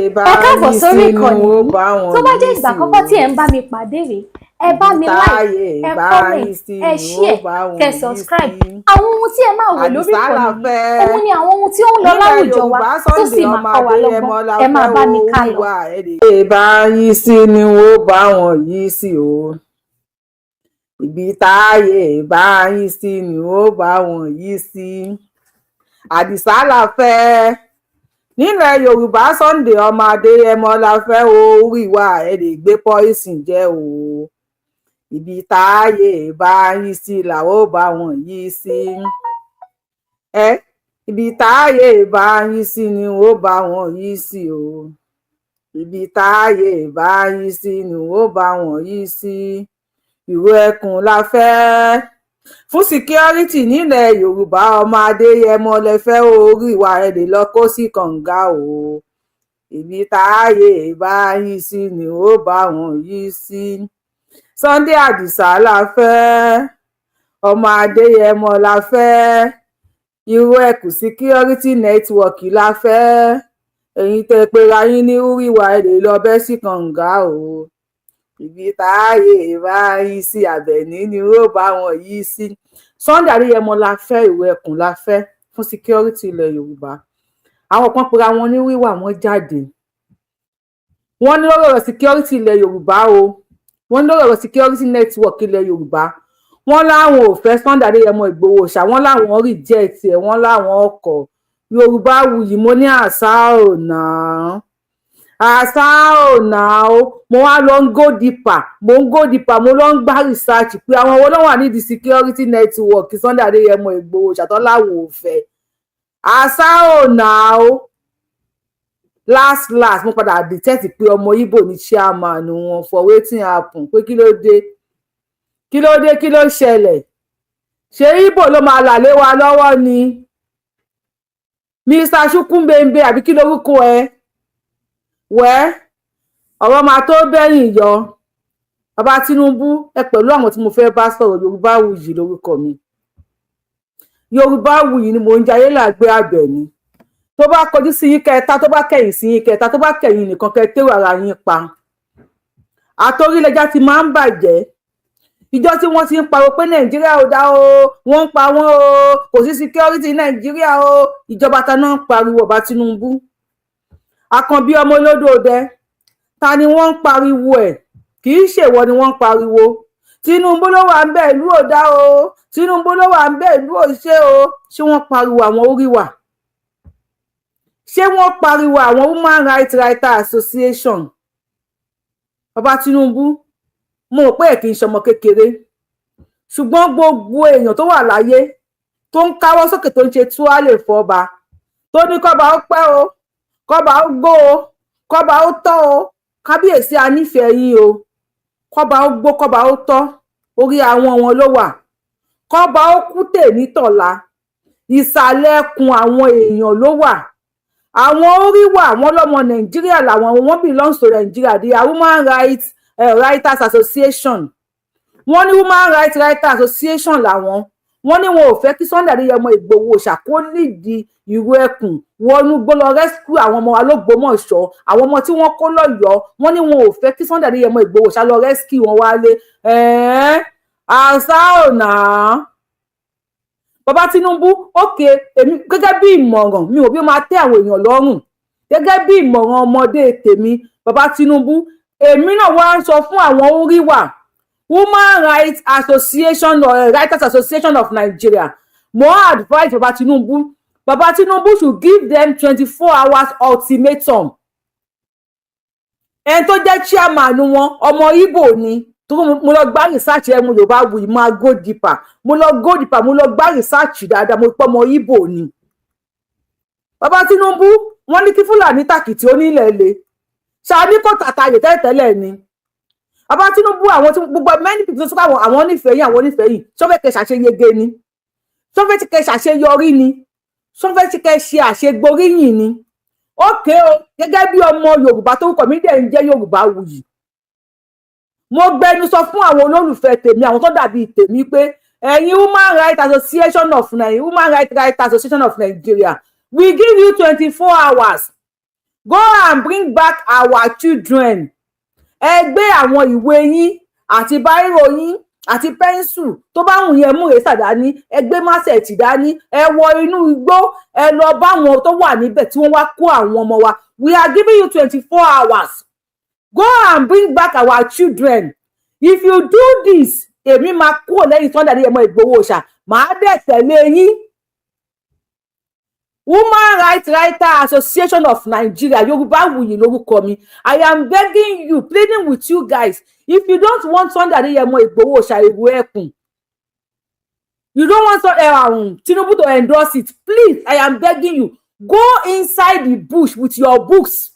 ẹ káàbọ̀ sórí ìkànnì yìí tó bá jẹ́ ìgbà àkọ́kọ́ tí ẹ̀ ń bá mi pàdé rèé ẹ bá mi like ẹ comment ẹ share kẹ subscribe àwọn ohun tí ẹ máa wò lórí ìkànnì yìí òun ni àwọn ohun tí ó ń lọ láwùjọ wa tó sì máa kọ́ wa lọ́gbọ́n ẹ máa bá mi ká lọ. bá yí sí ni ó bá wọn yí sí o ibi táyé bá yí sí ni ó bá wọn yí sí àdìsá la fẹ́ nílẹ̀ yorùbá Sunday ọmọ adéyẹmọ la fẹ́ orí wa ẹ̀ lè gbé pọ́ìsìn jẹ́ o ibi táyé bá yí sí làwọn ò bá wọn yí sí ibi táyé bá yí sí ni ó bá wọn yí sí o ibi táyé bá yí sí ni ó bá wọn yí sí ìró ẹkùn la fẹ́ fún síkírọ́rìtì nílẹ̀ yorùbá ọmọ adéyẹmọ lẹ fẹ́ orí wa ẹ lè lọ kó sí kànga o ibi táyé bá yí sí ni ó bá wọn yí sí Sunday àdìsá la fẹ́ ọmọ adéyẹmọ la fẹ́ ìró ẹkùn síkírọ́rìtì nẹ́tíwọ̀kì la fẹ́ ẹ̀yin tẹ́ pera yín ní orí wa ẹ lè lọ bẹ́ sí kànga o ibi táyé bá yí sí Àbẹ̀ní ni ó bá wọn yí sí Sunday Adéyẹmọ la fẹ́ ìwé ẹkùn la fẹ́ fún security ilẹ̀ Yorùbá àwọn kan pera wọn ní wíwà wọn jáde wọ́n ní lórí ọ̀rọ̀ security ilẹ̀ Yorùbá o wọ́n ní lórí ọ̀rọ̀ security network ilẹ̀ Yorùbá wọ́n láwọn ò fẹ́ Sunday Adéyẹmọ Ìgbòho ṣá wọ́n láwọn reject ẹ̀ wọ́n láwọn ọkọ̀ Yorùbáwùyí mo ní àṣà ò náà mo wá lọ ń go deeper mo lọ ń gbá research pé àwọn owó náà wà nídìí security network Sunday Adéyẹmọ Ìgbòho ṣàtọ́láwò òfẹ́ àṣà ò náà last mo padà detect pé ọmọ Ìgbò ní chairman wọn for wetin happen pé kí ló ṣẹlẹ̀ ṣé Ìgbò ló máa là lé wa lọ́wọ́ ni Mr. Chukwumbembe àbí kí lórúkọ ẹ wẹ́ ọ̀rọ̀ máa tó bẹ́yìn yọ bàbá Tinubu ẹ pẹ̀lú àwọn tí mo fẹ́ bá sọ̀rọ̀ Yorùbáwùyí lórúkọ mi Yorùbáwùyí ni mò ń jayé làgbé Àbẹ̀ní tó bá kọjú sí yín kẹta tó bá kẹ̀yìn sí yín kẹta tó bá kẹ̀yìn nìkan kẹ tẹ́wọ̀ ara yín pa àtòrílẹ̀já ti máa ń bàjẹ́ ìjọ tí wọ́n ti ń pariwo pé Nàìjíríà ò dá o wọ́n ń pa wọ́n o kò sí security Nàìjíríà o ìjọba ta náà ń pariwo ọba Tinubu Àkànbí ọmọ olódòdẹ ta ni wọ́n ń pariwo ẹ̀ kì í ṣèwọ ni wọ́n ń pariwo Tinubu ló wà ń bẹ̀ ìlú ò dá o Tinubu ló wà ń bẹ̀ ìlú ò ṣe o ṣé wọ́n pariwo àwọn orí wà ṣé wọ́n pariwo àwọn Human Rights Writers Association bàbá Tinubu mo rò pé ẹ̀ kì í ṣọmọ kékeré ṣùgbọ́n gbogbo èèyàn tó wà láyé tó ń káwọ́ sókè tó ń ṣe túwálè fọba tó ní kọ́ba ó pẹ́ o kọ́ba ó gbó o kọ́ba ó tọ́ o kábíyèsí a nífẹ̀ẹ́ yín o kọ́ba ó gbó kọ́ba ó tọ́ orí àwọn wọn ló wà kọ́ba ó kú tèmi tọ̀la ìsàlẹ̀ ẹkùn àwọn èèyàn ló wà àwọn orí wà àwọn lọ́mọ Nàìjíríà làwọn wọn belongs to Nàìjíríà the Human Rights Writers Association wọ́n ní Human Rights Writers Association làwọn wọ́n ní wọn ò fẹ́ kí Sunday Adéyẹmọ Ìgbòho ṣàkólìdí ìró ẹkùn wọnú gbọ́lọ rescue àwọn ọmọ wa l'Ógbómọ̀ṣọ́ àwọn ọmọ tí wọ́n kó lọ́yọ̀ọ́ wọ́n ní wọn ò fẹ́ kí Sunday Adéyẹmọ Ìgbòho ṣá lọ rescue wọn wálé àṣà ọ̀nà bàbá Tinubu òkè èmi gẹ́gẹ́ bí ìmọ̀ràn mi ò bí ó máa tẹ́ àwọn èèyàn lọ́rùn gẹ́gẹ́ bí ìmọ̀ràn ọmọdé tèmi bàbá Tinubu èmi náà wá ń sọ fún àwọn orí wà Human Rights Association or Writers Association of Nigeria mo advise Baba Tinubu should give them 24 hours ultimatum ẹni tó jẹ́ chairman wọn ọmọ Ìgbò ni tó mo lọ gbá research ẹ mo Yorùbáwùyí máa go deeper mo lọ gbá research dáadáa mo pọ́ ọmọ Ìgbò ni Baba Tinubu wọ́n ní kí Fúlàní tàkìtì onílẹ̀ le ṣáà ní kò tàtàyè tẹ́lẹ̀ ni Baba Tinubu àwọn tí gbogbo many people tó sọ àwọn nífẹ̀ẹ́ yìí ṣọ́fẹ́ kẹ́ ṣàṣeyege ni ṣọ́fẹ́ kẹ́ ṣàṣeyọrí ni ṣọ́fẹ́ kẹ́ ṣe àṣegbóríyìn ni ókè o gẹ́gẹ́ bí ọmọ Yorùbá tó kọ̀ mí dẹ̀ ń jẹ́ Yorùbáwùyí mo gbẹnu sọ fún àwọn olólùfẹ́ tèmi àwọn tó dàbí tèmi pé ẹ̀yin Human Rights Association of Nigeria we give you 24 hours Go and bring back our children. Ẹ gbé àwọn ìwé yín àti báírò yín àti pẹ́ńsù tó bá wù yín, ẹ mú ìrẹsà dání, ẹ gbé másẹ̀tì dání, ẹ wọ inú igbó, ẹ lọ bá àwọn tó wà níbẹ̀ tí wọ́n wá kó àwọn ọmọ wa. We are giving you 24 hours. Go and bring back our children. If you do this, èmi máa kúrò lẹ́yìn Sunday Igboho ṣá, màá dẹ̀ tẹ̀lé yín. Woman Rights Writer Association of Nigeria, Yorùbáwùyí lórúkọ mi. I am begging you, pleading with you guys. If you don't want Sunday Igboho Ìwé Ẹkùn, you don't want Tinubu to endorse it, please, I am begging you, go inside the bush with your books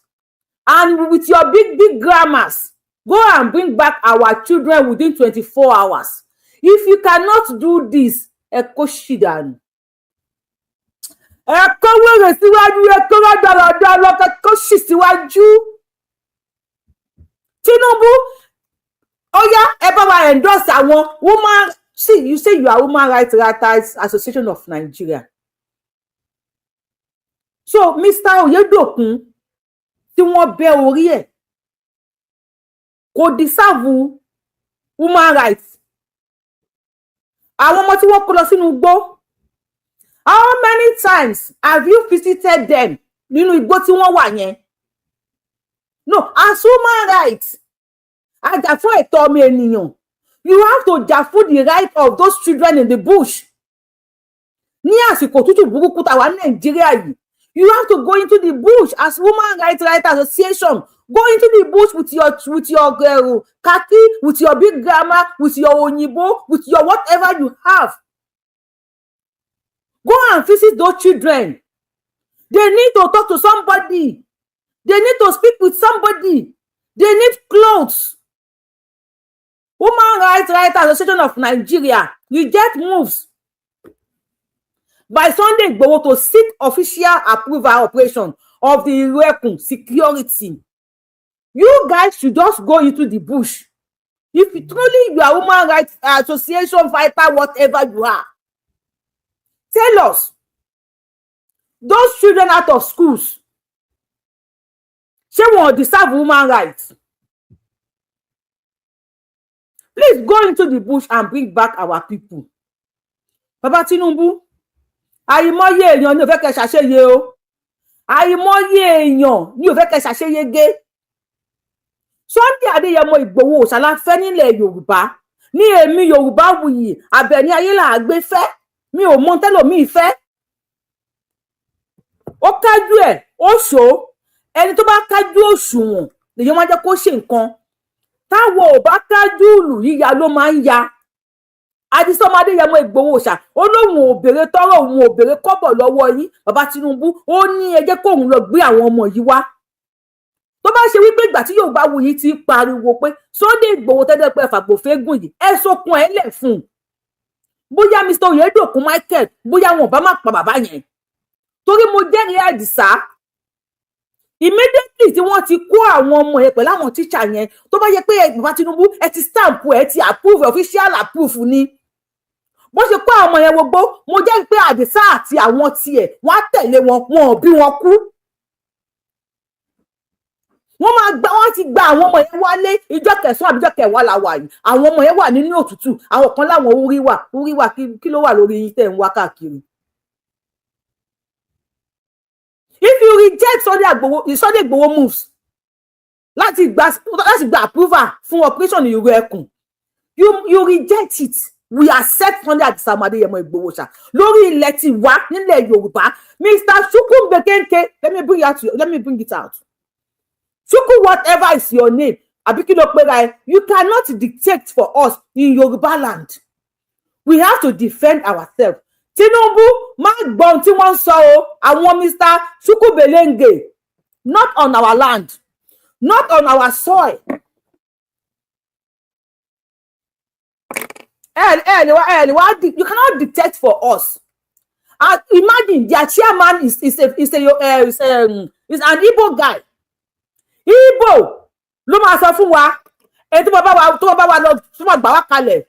and with your big grammars. Go and bring back our children within 24 hours. If you cannot do this, ẹ kó ṣì dànù. Ẹ kó wèrè síwájú, ẹ kó rádaràda lọ, ẹ kó ṣì síwájú. Tinubu, oya, ẹ bá wa endorse àwọn woman. See, you say you are Woman Rights Writers Association of Nigeria. So, Mr. Oyedokun, tí wọ́n bẹ́ orí ẹ̀, kò deserve woman rights. Àwọn ọmọ tí wọ́n kó lọ sínú igbó, how many times have you visited them nínú igbó tí wọ́n wà yẹn? No, as woman rights, àjà fún ẹ̀tọ́ ọmọ ènìyàn, you have to jà fún the right of those children in the bush. Ní àsìkò tútù burúkú tá wà ní Nàìjíríà yìí, you have to go into the bush as Woman Rights Writers Association. Go into the bush with your khaki, with your big grammar, with your onyibo, with your whatever you have. Go and visit those children. They need to talk to somebody. They need to speak with somebody. They need clothes. Woman Rights Writers Association of Nigeria reject moves by Sunday Igboho to seek official approval operation of the IRU EKUN security. You guys should just go into the bush. If truly you are Woman Rights Association fighter, whatever you are, tell us, those children out of schools, ṣé wọn deserve woman rights? Please go into the bush and bring back our people. Baba Tinubu, àìmọye èèyàn ni ò fẹ́ kẹ́ ṣàṣeyẹ o. Àìmọye èèyàn ni ò fẹ́ kẹ́ ṣàṣeyege. Sunday Igboho ṣàlàfẹ́ nílẹ̀ Yorùbá. Ní èmi Yorùbáwùyí, Àbẹ̀ní ayé là gbé fẹ́. Mi ò mọ tẹ́lòmíì fẹ́. Ó kájú ẹ̀, ó ṣó. Ẹni tó bá kájú òṣùwọ̀n lèyàn máa jẹ́ kó ṣe nǹkan. Táwọn ò bá kájú ìlú yíya ló máa ń ya. Adisomade Igboho ṣá, ó lóun ò béèrè tọrọ, òun ò béèrè kọ́bọ̀ lọ́wọ́ yín. Bàbá Tinubu, ó ní ẹ jẹ́ kóun lọ gbé àwọn ọmọ yìí wá. Tó bá ṣe wípé ìgbà tí Yorùbáwùyí ti pariwo pé Sunday Igboho tẹ́lẹ̀ pé fàgbòfégùn yìí, ẹ sókun ẹ lẹ̀ fún un. Bóyá Mr. Oyedokun Michael, bóyá wọn bá má pa bàbá yẹn. Torí mo jẹ́rìí Àdìsá. Immediately tí wọ́n ti kó àwọn ọmọ yẹn pẹ̀lú àwọn teacher yẹn, tó bá yẹ pé Bàbá Tinubu ẹ ti stamp ẹ ti approve, official approve ni. Bó ṣe kó àwọn ọmọ yẹn wọgbó, mo jẹ́rìí pé Àdìsá àti àwọn tiẹ̀ wọ́n á tẹ̀lé wọn, wọn ò bí wọn kú. Wọ́n ti gba àwọn ọmọ yẹn wálé ìjọ kẹsàn-án àbíjọ kẹwàá la wà yìí. Àwọn ọmọ yẹn wà nínú òtútù, àwọn kan láwọn orí wà kí ló wà lórí yín tẹ̀ ń wá káàkiri. If you reject Sunday Igboho moves, láti gba approval fún operation IRU EKUN, you reject it. We accept Sunday Igboho ṣá lórí ilẹ̀ ti wá nílẹ̀ Yorùbá. Mr. Chukwuemeka, let me bring it out. Chukwu, whatever is your name, Abikilo Pera, you cannot dictate for us in Yoruba land. We have to defend ourselves. Tinubu, má gbọ́n tí wọ́n sọ o, àwọn Mr. Chukwuemeka, not on our land, not on our soil. You cannot dictate for us. Imagine their chairman is an Igbo guy. Igbo ló máa sọ fún wa, èyí tó bá wa lọ tó máa gbà wá kalẹ̀,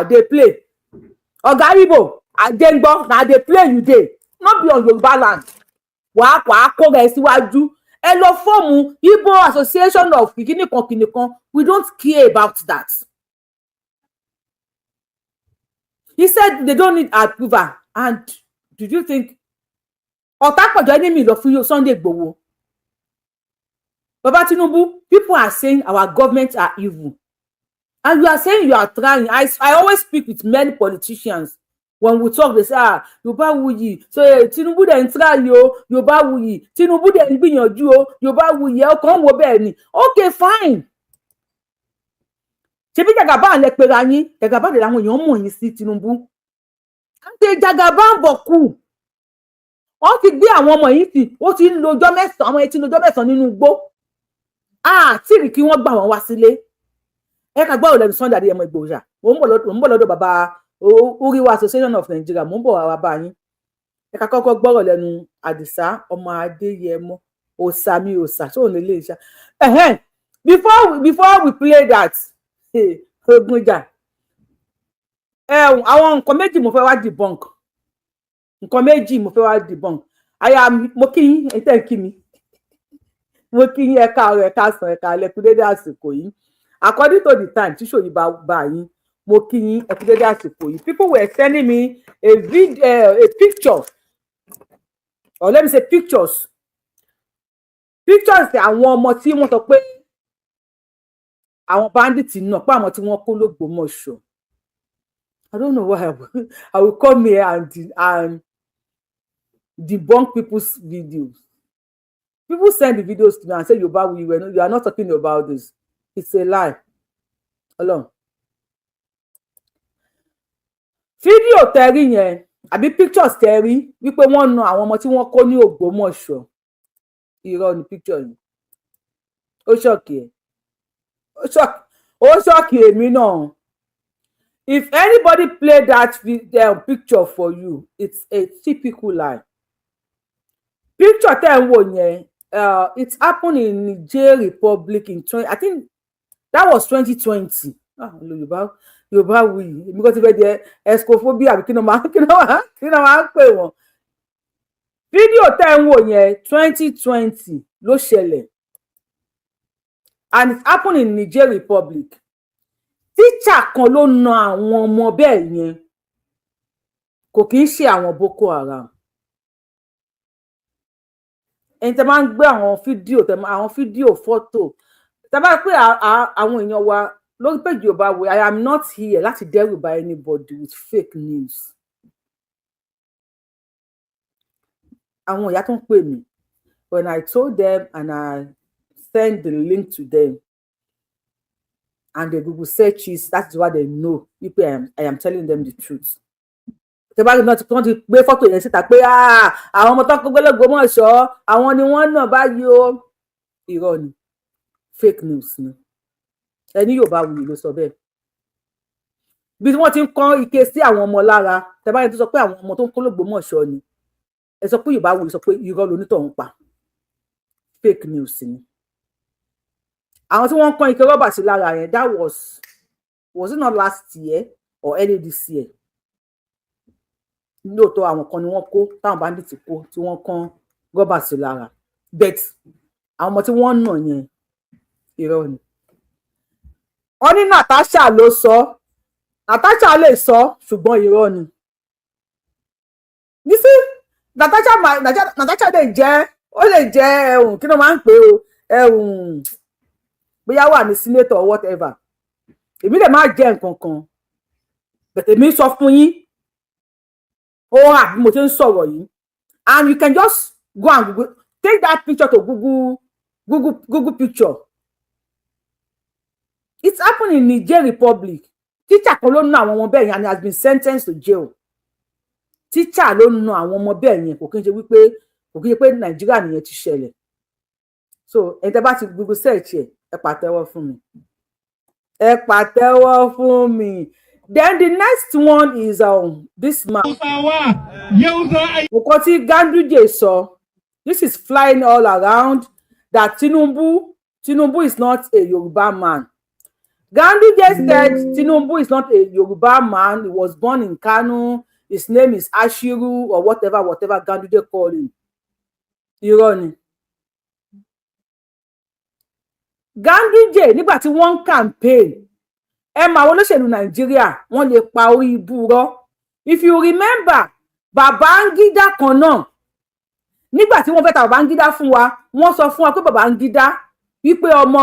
dey play. Ọ̀gá Igbo, àjẹngbọ́, na dey play you dey. Not be on Yorùbá land. Wàá kó rẹ̀ síwájú. ẹ lọ fọ́ọ̀mù Igbo Association of kìnìkan. We don't care about that. He said they don't need approval. And did you think Ọ̀tàpọ̀jọ́ enemy lọ fún Sunday Igboho? Baba Tinubu, people are saying our government are evil. And you are saying you are trying. I always speak with many politicians. When we talk, they say, Yorubawuyi. So Tinubu dey try yo, Yorubawuyi. Tinubu dey gbiyanju o, Yorubawuyi. O kan wo bẹ́ẹ̀ ni. Okay, fine. Ṣebí Jagaban lẹ pera yín, Jagaban de làwọn èèyàn mọ̀ yín sí Tinubu. Ante Jagaban boku. Wọ́n ti gbé àwọn ọmọ yìí sí, ó ti ń lo ọjọ́ mẹ́sàn-án, àwọn etí ń lo ọjọ́ mẹ́sàn-án nínú igbó. Àtìrí kí wọ́n gbà wọ́n wá sílé. Ẹ ká gbọ́ ọ̀rẹ́ Sunday Igboho. Mo ń bọ̀ lọ́dọ̀ bàbá Uriwa Association of Nigeria. Mo ń bọ̀ wá bá yín. Ẹ ká kọ́kọ́ gbọ́rọ̀ lẹ́nu Àdìsá ọmọ Adéyẹmọ Òsàmì Òsà tó ní ilé iṣẹ́. Before we play that, Ogunja. Àwọn nǹkan méjì mo fẹ́ wá debunk. Nǹkan méjì mo fẹ́ wá debunk. Mo kí yín, ẹ tẹ́ kí mi. Mo kí yín ẹ káàárọ̀, ẹ káàsán, ẹ káalẹ́ kú dédé àsìkò yìí. According to the time, tí ṣòyí bá yín, mo kí yín ẹ kú dédé àsìkò yìí. People were sending me a picture, or let me say pictures. Pictures àwọn ọmọ tí wọ́n sọ pé àwọn bandits náà, pé àwọn tí wọ́n kó l'Ógbómọ̀ṣọ́. I don't know why I will come here and debunk people's videos. People send the videos to me and say, you are not talking about this. It's a lie. Hello. Fídíò tẹ́rí yẹn, àbí pictures tẹ́rí, wípé wọ́n na àwọn ọmọ tí wọ́n kó ní Ògbómọ̀ṣọ́. Irọ́ ni picture yìí. Ó ṣọ́ọ̀kì ẹ̀. Ó ṣọ́ọ̀kì èmi náà. If anybody play that picture for you, it's a typical lie. Picture tẹ́ ń wò yẹn, it happened in Niger Republic in I think that was 2020. Yorubawuyi. Èmi kò ti fẹ́ jẹ escophobia àbí kí ni máa ń pè wọ́n. Fídíò tẹ́ ń wò yẹn 2020 ló ṣẹlẹ̀. And it happened in Niger Republic. Teacher kan ló na àwọn ọmọ bẹ́ẹ̀ yẹn. Kò kì í ṣe àwọn Boko Haram. Ẹni tẹ́ máa ń gbé àwọn fídíò fọ́tò. Tẹ́ bá pé àwọn èèyàn wa lórí page Yorubawuyi, I am not here láti dẹ́rù bá anybody with fake news. Àwọn ìyá tó ń pè mí, when I told them and I send the link to them, and the Google searches, that's why they know if I am telling them the truth. Tẹ́ bá rí náà tí wọ́n ti gbé fọ́tò yẹn síta pé àwọn ọmọ tó ń kó l'Ógbómọ̀ṣọ́, àwọn ni wọ́n náà báyìí o. Irọ́ ni, fake news ni. Ẹni Yorubawuyi ló sọ bẹ́ẹ̀. Bí wọ́n ti ń kán ike sí àwọn ọmọ lára, tẹ́ bá rí tó sọ pé àwọn ọmọ tó ń kó l'Ógbómọ̀ṣọ́ ni. Ẹ sọ pé Yorubawuyi sọ pé irọ́ lonítọ̀hún pa. Fake news ni. Àwọn tí wọ́n ń kán ike rọ́bà sí lára yẹn, that was it not last year or early this year? Lóòótọ́ àwọn kan ni wọ́n kó, táwọn bandits kó, tí wọ́n kán rọ́bà sí lára. But àwọn ọmọ tí wọ́n nà yẹn, irọ́ ni. Wọ́n ní Natasha ló sọ. Natasha lè sọ, ṣùgbọ́n irọ́ ni. You see, Natasha lè jẹ́, ó lè jẹ́ kí ló máa ń pè o, bóyá wà ní senator or whatever. Èmi lè má jẹ́ nǹkan kan. But èmi sọ fún yín. Bí mo ti ń sọ̀rọ̀ yìí. And you can just go and Google, take that picture to Google picture. It's happened in Niger Republic. Teacher kan ló ná àwọn ọmọ bẹ́ẹ̀ yẹn and has been sentenced to jail. Teacher ló ná àwọn ọmọ bẹ́ẹ̀ yẹn, kò kí n ṣe pé Nàìjíríà nìyẹn ti ṣẹlẹ̀. So ẹni tẹ́ bá ti Google search ẹ pàtẹ́wọ́ fún mi. Ẹ pàtẹ́wọ́ fún mi. Then the next one is this man. Nǹkan tí Ganduje sọ, this is flying all around that Tinubu is not a Yoruba man. Ganduje said Tinubu is not a Yoruba man. He was born in Kano. His name is ASIRI or whatever Ganduje called him. Irọ́ ni. Ganduje nígbà tí wọ́n ń campaign ẹ mọ àwọn olóṣèlú Nàìjíríà wọ́n lè pa orí ibú rọ́. If you remember Babangida kan náà nígbà tí wọ́n fẹ́ ta Babangida fún wa wọ́n sọ fún wa pé Babangida wípé ọmọ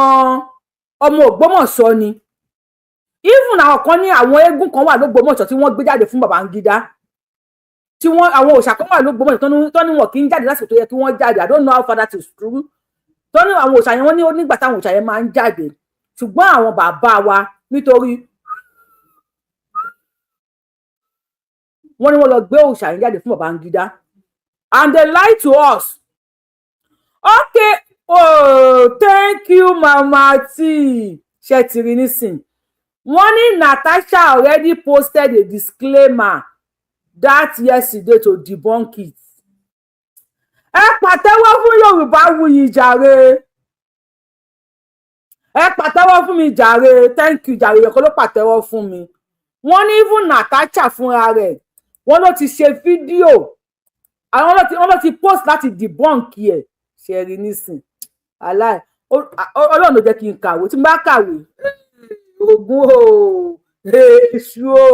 Ògbómọ̀ṣọ́ ni. Even àwọn kan ní àwọn eégún kan wà l'Ógbómọ̀ṣọ́ tí wọ́n gbé jáde fún Babangida tí wọ́n àwọn òòṣà kan wà l'Ógbómọ̀ṣọ́ tó ní wọn kì í jáde lásìkò tó yẹ kí wọ́n jáde. I don't know how far that is true. tó ní àwọn òòṣà yẹn wọ́n ní ó nígbà táwọn òòṣà yẹn máa ń jáde ṣùgbọ́n àwọn bàbá wa nítorí wọ́n ní wọ́n lọ gbé òòṣà yẹn jáde fún Babangida and they lied to us. Okay, oh thank you Mama T. Ṣé ti rí nísìn wọ́n ní Natasha already posted a disclaimer that yesterday to debunk it. Ẹ pàtẹ́wọ́ fún Yorùbáwùyí jàre. Ẹ pàtẹ́wọ́ fún mi jàre. Thank you jàre. Yọ̀kọ́ ló pàtẹ́wọ́ fún mi. Wọ́n ní even Natasha fúnra rẹ̀ wọ́n ló ti ṣe fídíò àwọn wọ́n ló ti post láti debunk ẹ̀. Ṣé rí nísìn aláì Ọlọ́run ló jẹ́ kí n kàwé tí n bá kàwé Ògún o èṣù o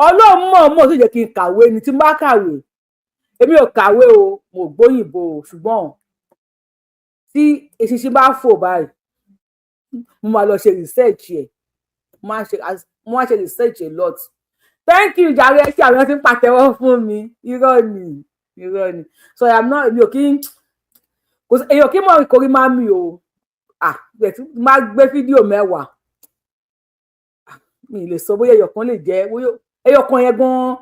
Ọlọ́run mọ̀ tó jẹ́ kí n kàwé ni tí n bá kàwé èmi ò kàwé o mo gbóyìnbó o ṣùgbọ́n tí eṣinṣin bá fò báyìí mo máa lọ ṣe research ẹ̀ mo máa ṣe research a lot. Thank you jàre ẹ ṣe àwọn tí ń pàtẹ́wọ́ fún mi irọ́ ni so I am not èmi ò kí èyàn kí mọ̀ ìkórí máa mi o máa gbé fídíò 10 mi lè sọ bóyá ẹyọkan lè jẹ́ ẹyọkan yẹn gan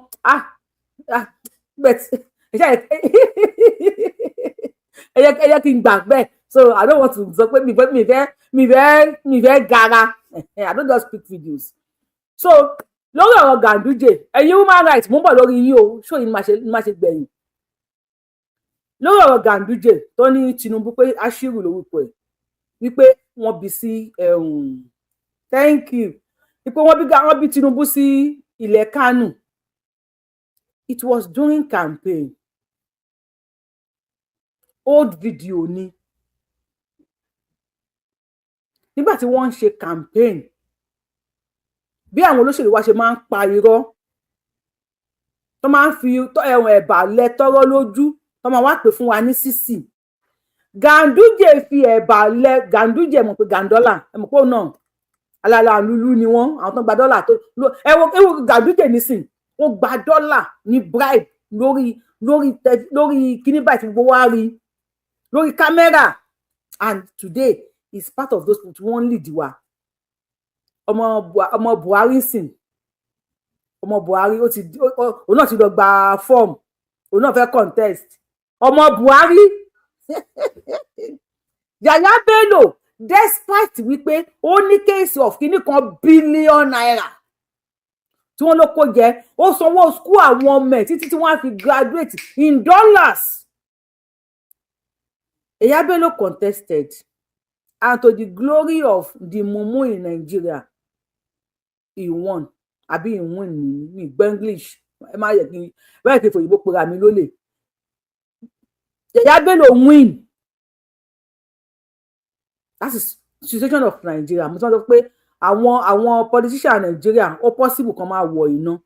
ẹyẹ kí n gbà bẹ́ẹ̀ so I don't want to sọ pé mi fẹ́ gara I don't just speak videos. So lórí ọ̀rọ̀ Ganduje ẹ̀yin human rights mo ń bọ̀ lórí yín o ṣó yìí ni máa ṣe gbẹ̀yìn lórí ọ̀rọ̀ Ganduje tó ní Tinubu pé ASIRI lórúkọ ẹ̀ wípé wọ́n bí sí thank you wípé wọ́n bí Tinubu sí ilẹ̀ Kánò. It was during campaign old video ni nígbà tí wọ́n ń ṣe campaign bí àwọn olóṣèlú wa ṣe máa ń pa irọ́ tó máa ń fi ẹ̀bà lẹ tọ́rọ́ lójú tó máa wá pè fún wa ní sísì. Ganduje fi ẹ̀bà lẹ Ganduje mọ̀ pé Gandola ẹ mọ̀ pé òun náà alala lulu ni wọ́n àwọn tó gba dọ́là tó ẹwọ Ganduje nísìn ó gba dọ́là ní bribe lórí kíní báyìí tí gbogbo wa rí lórí kámẹ́rà and today is part of those people tí wọ́n ń lead wa. Ọmọ Buhari sìn ọmọ Buhari òun náà ti lọ gba form òun náà fẹ́ contest ọmọ Buhari Yaya Bello despite wípé ó ní case of kíní kan billion naira tí wọ́n ló kó jẹ ó sanwó school àwọn ọmọ ẹ̀ títí tí wọ́n á fi graduate in dollars. Yaya Bello contested and to the glory of the mumu in Nigeria he won àbí he win ní English ẹ má yẹ kí bẹ́ẹ̀ kí fòyìnbó pera mi lólè. Yaya Bello win. That's the situation of Nigeria. Mo sọ pé àwọn politician Nigeria ó possible kan máa wọ iná.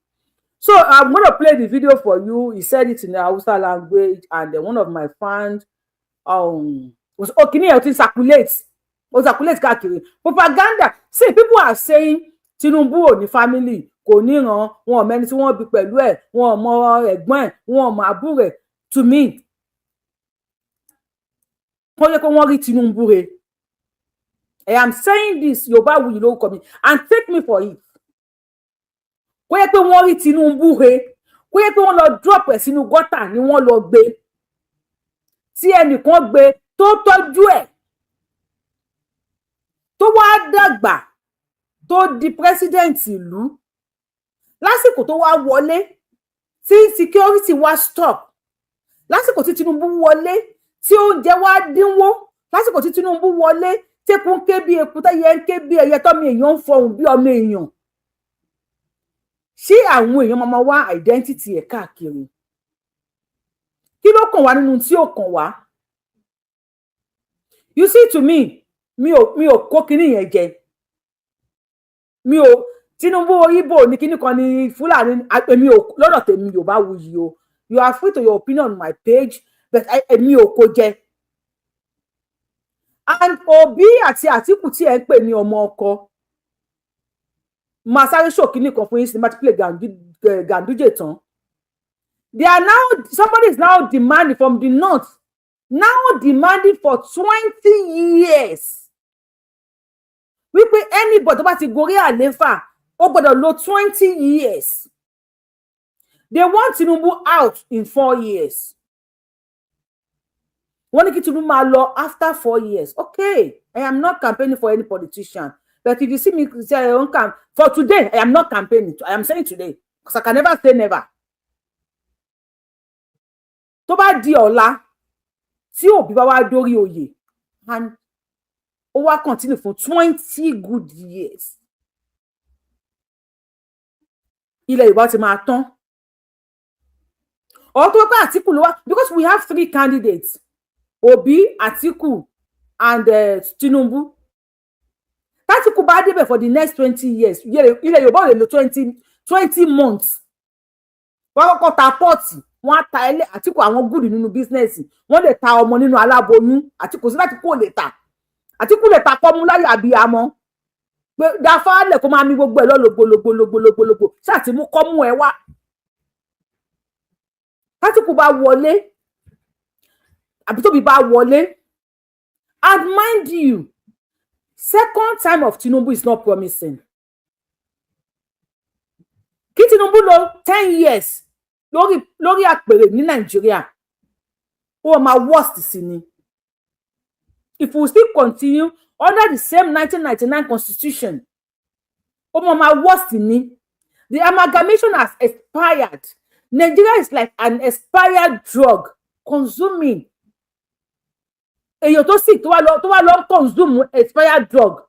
So I'm going to play the video for you. He said it in the Hausa language and one of my fans was kini ẹ ti circulate káàkiri propaganda. See, people are saying Tinubu ò ní family kò níran wọn ò mẹ́ni tí wọ́n bí pẹ̀lú ẹ̀ wọn ò mọ ẹ̀gbọ́n ẹ̀ wọn ò mọ àbúrò ẹ̀. To me kò yẹ kó wọ́n rí Tinubu re. I am saying this Yorùbáwùyí lórúkọ mi and take me for it. Kò yẹ pé wọ́n rí Tinubu re kò yẹ pé wọ́n lọ drop ẹ̀ sínú gọ́tà ni wọ́n lọ gbé tí ẹnìkan gbé tó tọ́jú ẹ̀ tó wá dàgbà tó di president ìlú lásìkò tó wá wọlé tí security wá stop lásìkò tí Tinubu wọlé tí oúnjẹ wá dínwó lásìkò tí Tinubu wọlé tẹkùn ké bí eku tẹyẹ ń ké bí ẹyẹ tọmọ èèyàn ń fọhùn bí ọmọ èèyàn. Ṣé àwọn èèyàn máa wá identity ẹ̀ káàkiri? Kí ló kàn wá nínú tí ò kàn wá? You see, to me mi ò kó kíní yẹn jẹ. Mi ò Tinubu Igbo ní kíní kan ní Fúlàní èmi ò lọ́dọ̀ tèmi Yorùbáwùyí o. You are free to your opinion on my page, but èmi ò kó jẹ. And Obi àti Atiku tí ẹ ń pè ní ọmọ ọkọ. Máa sáré show kíní kan fún yín sí máa play Ganduje tán. They are now, somebody is now demanding from the north, now demanding for 20 years. Wípé anybody tó bá ti gorí àléfà, ó gbọ́dọ̀ lò 20 years. They want Tinubu out in 4 years. Wọ́n ní kí Tinubu máa lọ after 4 years. Okay, I am not campaigning for any politician. But if you see me say for today, I am not campaigning. I am saying today, because I can never say never. Tó bá di ọ̀la tí Obi bá wá dórí oyè and ó wá continue for 20 good years. Ilẹ̀ Yorùbá ti máa tán. Or tó pé Atiku ló wá, because we have 3 candidates. Obi, Atiku and Tinubu. Atiku bá débẹ̀ for the next 20 years. Ilẹ̀ Yorùbá lè lò 20 months. Wọ́n kọ́kọ́ ta pọ́ọ̀tì. Wọ́n ta ẹlẹ́ Atiku àwọn good nínú business. Wọ́n lè ta ọmọ nínú aláboyún. Atiku sí láti kó lè ta. Atiku lè ta pọ́mú láyé àbíyamọ. Pé dáfá lẹ̀ kó máa mi gbogbo ẹ̀ lọ́lọ́gbọ́lọ́gbọ́lọ́gbọ́lọ́gbọ́. Ṣáà ti mú kọ́mú ẹ wá. Atiku bá wọlé. Àbí tóbi bá wọlé. And mind you, second time of Tinubu is not promising. Kí Tinubu lò 10 years. Lórí àpèrè ní Nàìjíríà, ó máa worst sí ni. If we still continue under the same 1999 constitution, ó máa worst ni. The amalgamation has expired. Nigeria is like an expired drug consuming. Èyàn tó sick tó wá lọ consume expired drug.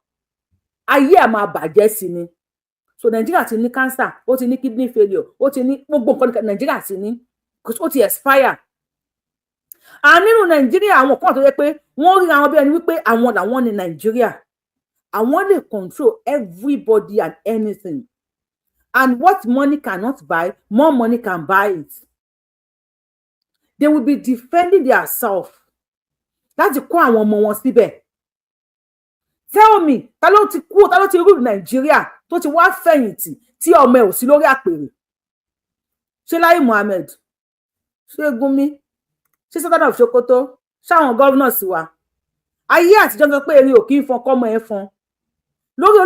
Ayé á máa bàjẹ́ sí ni. So Nigeria ti ní cancer, ó ti ní kidney failure, ó ti ní gbogbo nǹkan Nigeria ti ní because ó ti expire. And nínú Nigeria àwọn kan tó yẹ pé wọ́n rí àwọn bí ẹni wípé àwọn làwọn ní Nigeria. Àwọn lè control everybody and anything. And what money cannot buy, more money can buy it. They will be defending their self. Láti kó àwọn ọmọ wọn síbẹ̀. Tell me, ta ló ti rule Nigeria tó ti wá fẹ̀yìntì tí ọmọ ẹ̀ ò sí lórí àpèrè? Ṣé Lai Mohammed? Ṣé Gumi? Ṣé Sultan of Sokoto? Ṣáwọn governors wa? Ayé àtijọ́ sọ pé erin ò kí ń fọn kọ́mọ ẹ̀ fọn. Lórí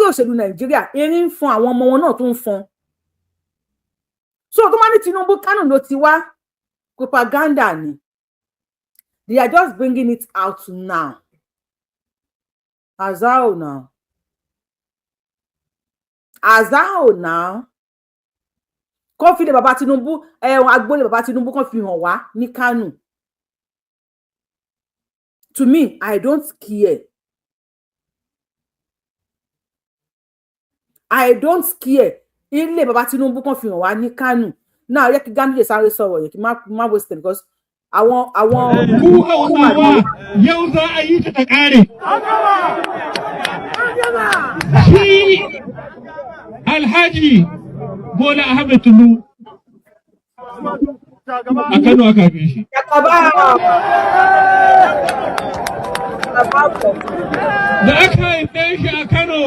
òṣèlú Nigeria, erin ń fọn àwọn ọmọ wọn náà tó ń fọn. So tó máa ní Tinubu Kánò ló ti wá, propaganda ni. They are just bringing it out now. Azao now. Kó fi lè bàbá Tinubu, agbóle bàbá Tinubu kó fi hàn wá ní Kánò. To me, I don't care. I don't care. Ilé bàbá Tinubu kó fi hàn wá ní Kánò. Now, yẹ kí Ganduje sáré sọ̀rọ̀ yẹ kí má waste time because àwọn ku Hausawa yau za a yi ta kare. Shi Alhaji Bola Ahmed Tinubu a Kano aka haife shi. Da aka haife shi a Kano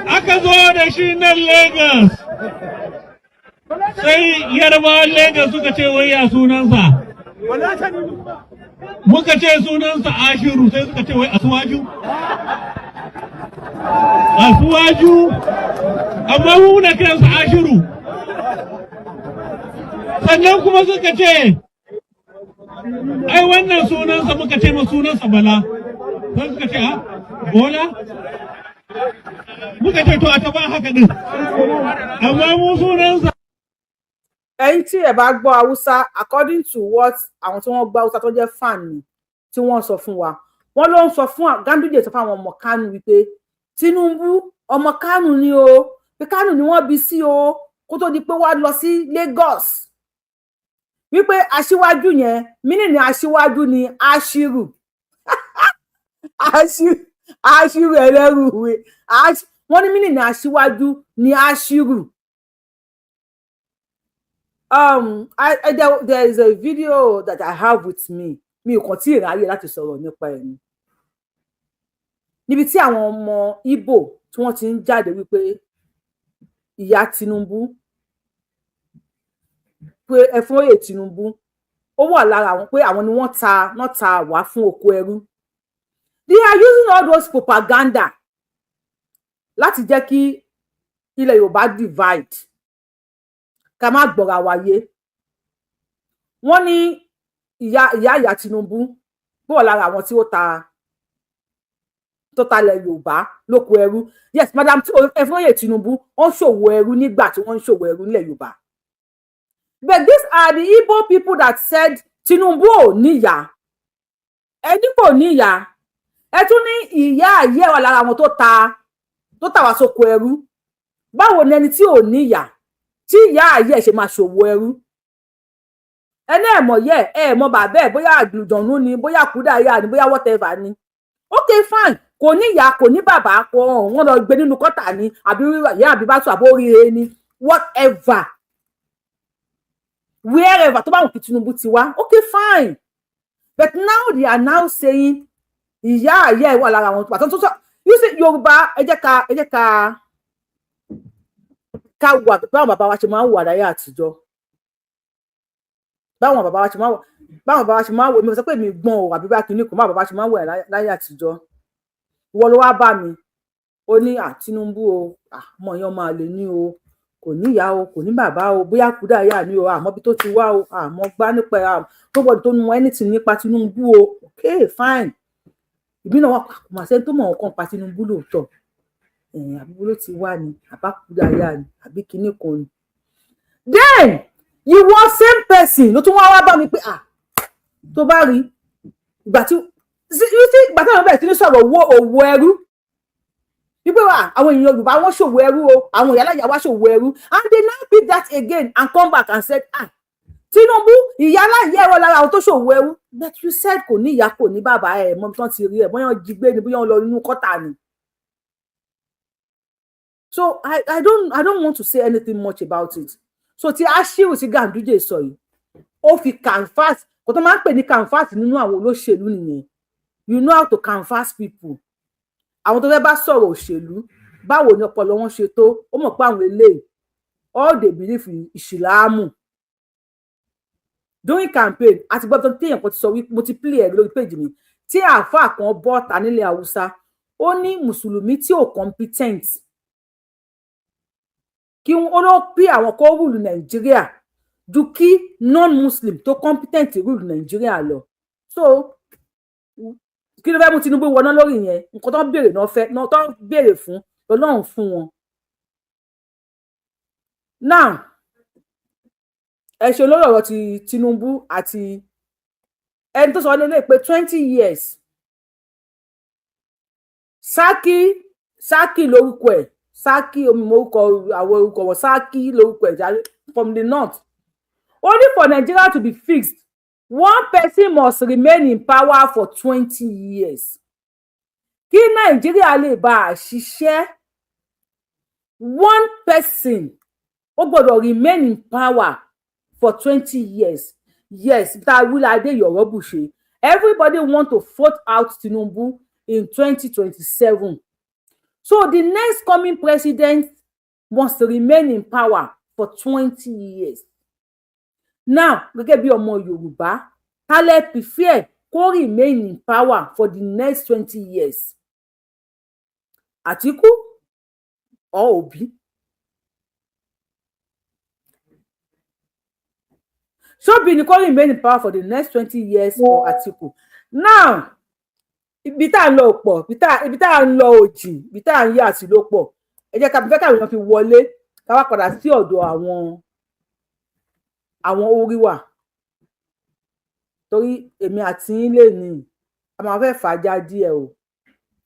aka zo da shi nan Lagos. Sai Yarbawan Lagos suka ce wai ya sunansa. Muka ce sunansa Ashiru sai suka ce wai Asiwaju. Asiwaju amma mu na kiransa Ashiru. Sannan kuma suka ce ai wannan sunansa muka ce ma sunansa Bala. Sai suka ce ha Bola? Muka ce to a ta ba haka din. Amma mu sunansa ẹ̀yin tí ẹ bá gbọ́ Haúsá according to what àwọn tí wọ́n gbọ́ Haúsá tó jẹ́ fan ni tí wọ́n sọ fún wa wọ́n ló ń sọ fún Ganduje sọ fún àwọn ọmọ Kánò wípé Tinubu ọmọ Kánò ni o pé Kánò ni wọ́n bí sí o kó tó di pé wá lọ sí Lagos wípé aṣíwájú yẹn mínì ní aṣíwájú ni Ashiru Ashiru ẹlẹ́rù ìwé. Wọ́n ní mínì ní aṣíwájú ní Ashiru. There is a video that I have with me. Mi ò kàn tí ì ráyè láti sọ̀rọ̀ nípa ẹ̀ ni. Níbi tí àwọn ọmọ Igbo tí wọ́n ti ń jáde wípé ìyá Tinubu, pé Ẹfúnóyè Tinubu, ó wà lára àwọn pé àwọn ni wọ́n ta wá fún oko ẹrú. They are using all those propaganda láti jẹ́ kí ilẹ̀ Yorùbá divide, ká má gbọ́ra wáyé. Wọ́n ní ìyá Tinubu bọ̀ lára àwọn tí ó talẹ̀ Yorùbá lóko ẹrú. Yes, Madam Ẹfúnóyè Tinubu, wọ́n ṣòwò ẹrú nígbà tí wọ́n ń ṣòwò ẹrú nílẹ̀ Yorùbá. But these are the Igbo people that said Tinubu ò níyà. Ẹni kò níyà. Ẹ tún ní ìyá ayé wà lára àwọn tó ta wá sóko ẹrú. Báwo ni ẹni tí ò níyà tí ìyá ayé ṣe máa ṣòwò ẹrú? Ẹni ẹ̀mọ̀ yẹ ẹ̀mọ̀ bàbá ẹ̀ bóyá àgbùjọ̀nú ni, bóyá kúdàáyà ni, bóyá whatever ni. Okay, fine. Kò níyà, kò ní bàbá, wọ́n lọ gbé nínú kọ́tà ni, àbí ìyá àbí bá tún àbó oríire ni, whatever. Wherever tó bá wù kí Tinubu ti wá. Okay, fine. But now they are now saying ìyá ayé wà lára àwọn pàtó tó sọ. You see, Yorùbá, ẹ jẹ́ ká wà báwọn bàbá wa ṣe máa ń wà láyé àtijọ́. Báwọn bàbá wa ṣe máa ń wò, mi ò sọ pé mi gbọ́n o àbí bá kìíní kò má bàbá ṣe máa ń wò láyé àtijọ́. Ìwọ ló wá bá mi. Ó ní Tinubu o, ọmọ yẹn máa lè ní o, kò níyà o, kò ní bàbá o, bóyá kúdàáyà ni o, àmọ́ bí tó ti wá o, àmọ́ gbá nípa nobody tó mọ anything nípa Tinubu o. Okay, fine. Ìbí náà wà mà ṣe tó mọ̀ ọ̀kan pa Tinubu lóòótọ́. Àbí bó ló ti wá ni, àbá kúdàáyà ni, àbí kíní kan ni. Then you want same person ló tún wá bá mi pé tó bá rí ìgbà tí àwọn bẹ̀rẹ̀ sí ní sọ̀rọ̀ òwò ẹrú. Wípé àwọn èèyàn Yorùbá wọ́n ṣòwò ẹrú o, àwọn ìyá láyà wá ṣòwò ẹrú, and they now beat that again and come back and said Tinubu ìyá láyà ẹ̀rọ lára àwọn tó ṣòwò ẹrú. But you said kò ní ìyá kò ní bàbá ẹ̀ mọ́ bí wọ́n ti rí ẹ̀ bóyá jí gbé ni bóyá wọ́n lọ nínú kọ́tà ni. So I don't want to say anything much about it. So ti Ashiru ti Ganduje sọ yìí, ó fi canvas, kò tó máa ń pè ní canvas nínú àwọn olóṣèlú nìyẹn. You know how to canvas people. Àwọn tó fẹ́ bá sọ̀rọ̀ òṣèlú, báwo ni ọpọlọ wọn ṣe tó, ó mọ̀ pé àwọn eléyìí all they believe in ìsìláàmù. During campaign àti gbọ́dọ̀ tí èèyàn kan ti sọ wípé mo ti play ẹ̀ lórí page mi, tí àáfàá kan bọ́ta nílẹ̀ Haúsá, ó ní mùsùlùmí tí ò competent kí ó ló pí àwọn kó rúlù Nàìjíríà ju kí non-muslim tó competent rúlù Nàìjíríà lọ. So kí ló fẹ́ mú Tinubu wọná lórí yẹn? Nǹkan tó ń béèrè náà tó ń béèrè fún Ọlọ́run fún wọn. Now ẹ ṣe olórí ọ̀rọ̀ ti Tinubu àti ẹni tó sọ nílé pé 20 years Saki lórúkọ ẹ̀, Saki omi orúkọ àwọn orúkọ wọn, Saki lórúkọ ẹ̀ jáde from the north. Only for Nigeria to be fixed, one person must remain in power for 20 years. Kí Nàìjíríà lè bá a ṣiṣẹ́, one person ó gbọ́dọ̀ remain in power for 20 years. Yes, that will I dey your bush. Everybody want to vote out Tinubu in 2027. So the next coming president must remain in power for 20 years. Now, gẹ́gẹ́ bí ọmọ Yorùbá, ta lẹ prefer kó remain in power for the next 20 years? Atiku or Obi? So Obi ni kó remain in power for the next 20 years or Atiku? Now, ibi tá ń lọ pọ̀, ibi tá ń lọ òjì, ibi tá ń yà sí ló pọ̀. Ẹ jẹ́ ká fẹ́ káwọn èèyàn fi wọlé, ká wá padà sí ọ̀dọ̀ àwọn orí wà. Torí èmi àti yín lè ní a máa fẹ́ fàájà díẹ̀ o.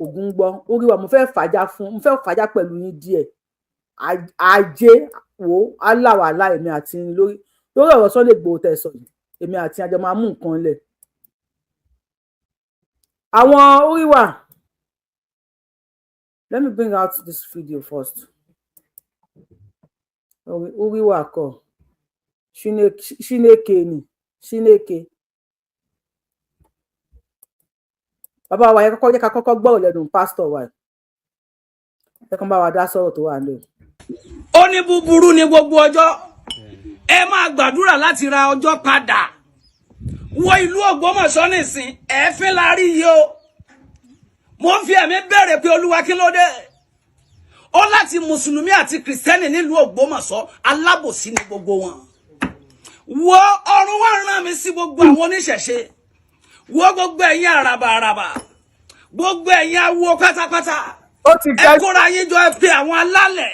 Ògún gbọ́, orí wà mo fẹ́ fàájà pẹ̀lú yín díẹ̀. Ajé wo aláwàlá èmi àti yín lórí ọ̀rọ̀ Sunday Igboho tẹ́ sọ yìí. Èmi àti àjọ máa mú nǹkan lẹ̀. àwọn oríwà. Let me bring out this video first. Oríwà kọ Chineke ni Chineke. Bàbá wa yẹ kọ́kọ́ jẹ́ ká kọ́kọ́ gbọ́ lẹ́nu pásítọ̀ wa. Ẹ kàn bá wa dá sọ̀rọ̀ tó wà nílẹ̀. Ó ní búburú ní gbogbo ọjọ́. Ẹ máa gbàdúrà láti ra ọjọ́ padà. Wọ ìlú Ògbómọ̀ṣọ́ nísìn, ẹ̀fín la rí yìí o. Mo ń fi ẹ̀mí bẹ̀rẹ̀ pé Olúwa kí ló dé? Ó láti Mùsùlùmí àti Kìrìsìtẹ́nì nílùú Ògbómọ̀ṣọ́, alábòsí ni gbogbo wọn. Wo ọ̀run wá rán mi sí gbogbo àwọn oníṣẹ̀ṣe. Wo gbogbo ẹ̀yin àràbà. Gbogbo ẹ̀yin awo pátápátá. Ẹ kóra yín jọ ẹ pé àwọn alálẹ̀.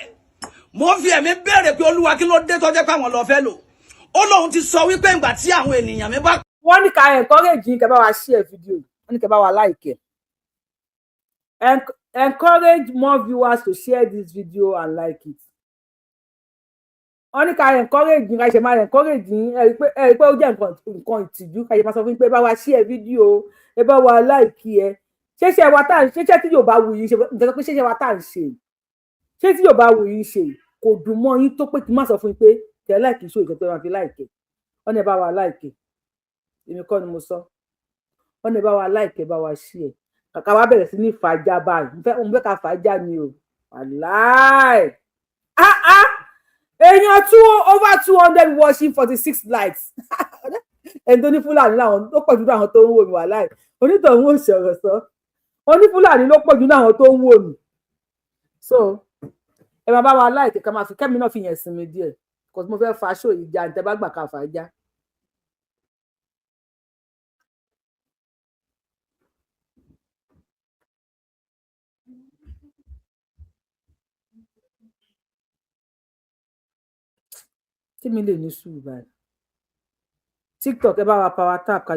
Mo ń fi ẹ̀mí bẹ̀rẹ̀ pé Olúwa kí ló dé tó jẹ́ pé àwọn lọ fẹ́ lò. Ó lóun ti sọ wípé ìgbà tí àwọn ènìyàn mi bá. Wọ́n ní ká encourage yín kẹ́ bá wa share video. Wọ́n ní kẹ́ bá wa like. Encourage more viewers to share this video and like it. Wọ́n ní ká encourage yín ká ṣe máa encourage yín ẹ rí pé ó jẹ́ nǹkan ìtìjú ká ṣe máa sọ fún yín pé bá wa share video ẹ bá wa like ẹ. Ṣéṣe wa tá ṣéṣe tí yóò bá wù yín ṣe ǹjẹ́ pé ṣéṣe wa tá ń ṣe. Ṣé tí yóò bá wù yín ṣe kò dùn mọ́ yín tó pé kí n má sọ fún yín pé tẹ̀ like show ìjọba máa fi like. Wọ́n ní ẹ bá wa like. Èmi kọ́ ni mo sọ. Wọ́n ní ẹ bá wa like ẹ bá wa share. Kàkà wá bẹ̀rẹ̀ sí ní fàájà báyìí. Mo fẹ́ ká fàájà ni o. Wàláì. Èèyàn over 200 watching 46 likes. Ẹni tó ní Fúlàní láwọn tó pọ̀ jù àwọn tó ń wò mí wàláì. Onítọ̀hún ò sọ̀rọ̀ sọ. Oní Fúlàní ló pọ̀ jù àwọn tó ń wò mí. So ẹ máa bá wa like ká máa fi kẹ́mi náà fi yẹn sinmi díẹ̀. Because mo fẹ́ fa show yìí já ǹtẹ́ bá gbà ká fàájà. Tí mi lè ní sùúrù báyìí. TikTok ẹ bá wa power tap kalẹ̀.